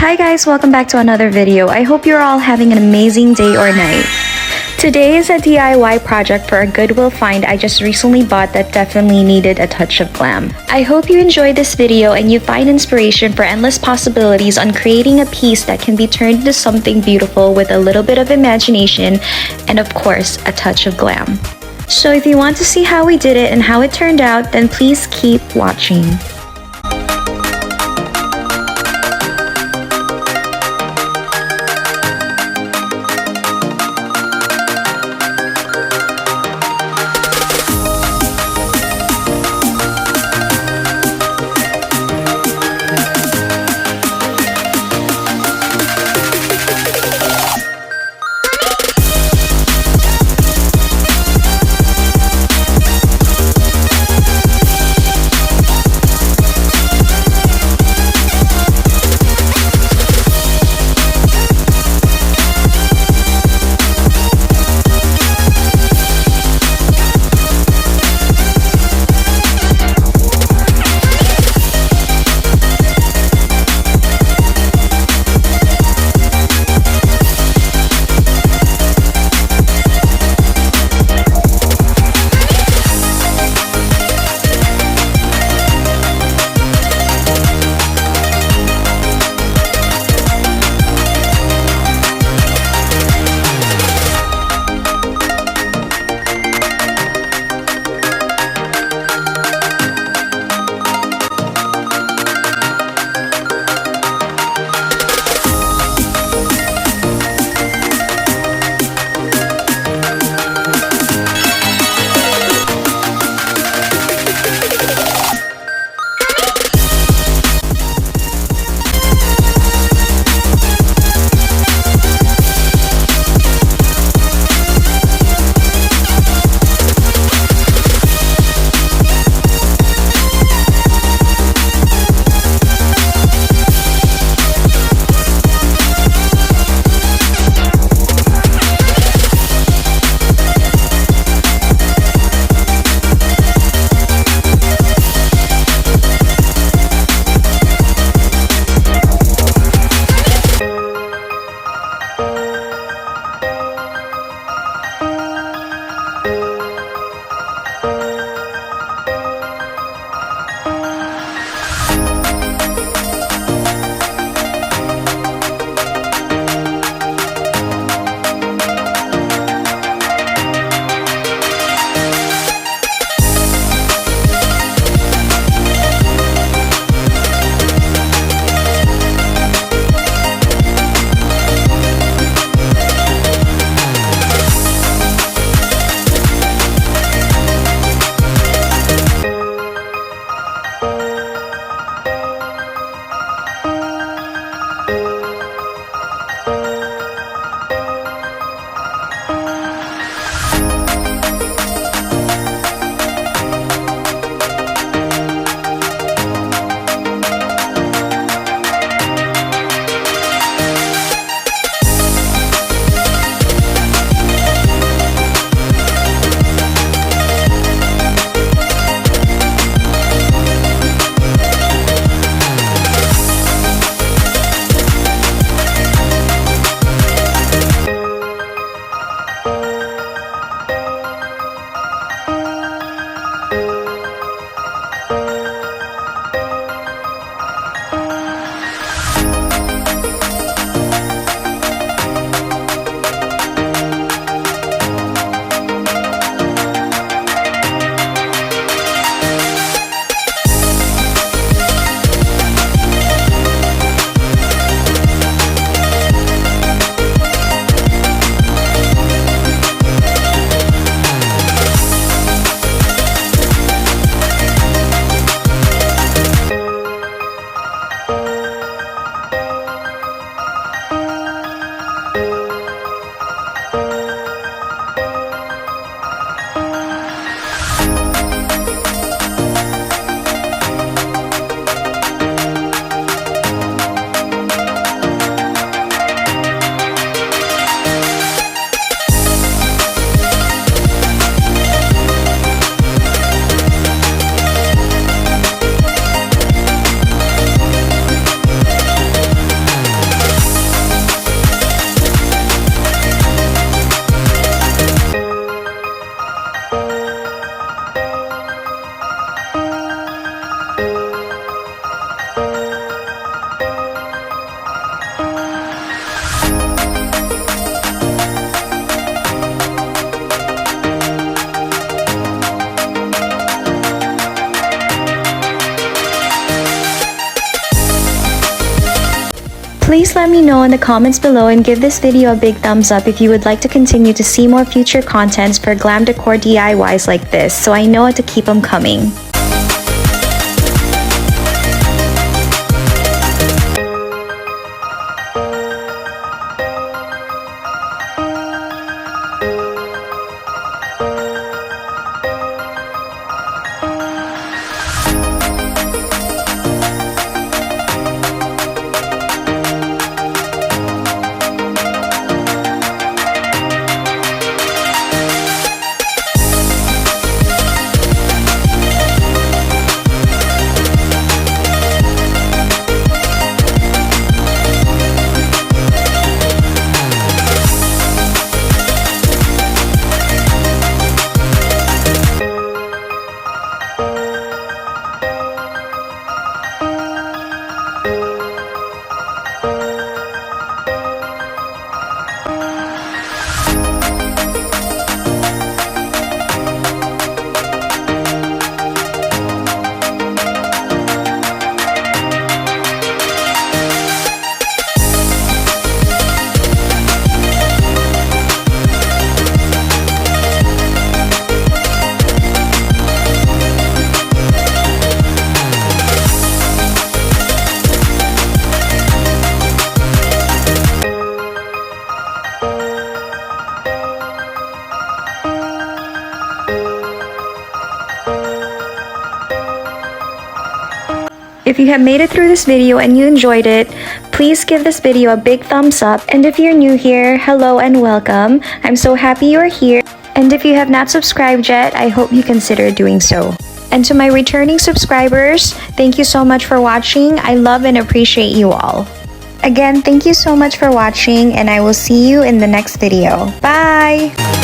Hi guys, welcome back to another video. I hope you're all having an amazing day or night. Today is a DIY project for a Goodwill find I just recently bought that definitely needed a touch of glam. I hope you enjoy this video and you find inspiration for endless possibilities on creating a piece that can be turned into something beautiful with a little bit of imagination and of course, a touch of glam. So if you want to see how we did it and how it turned out, then please keep watching. Please let me know in the comments below and give this video a big thumbs up if you would like to continue to see more future contents for glam decor DIYs like this, so I know to keep them coming. If you have made it through this video and you enjoyed it, please give this video a big thumbs up. And if you're new here, hello and welcome. I'm so happy you're here. And if you have not subscribed yet, I hope you consider doing so. And to my returning subscribers, thank you so much for watching. I love and appreciate you all. Again, thank you so much for watching, and I will see you in the next video. Bye!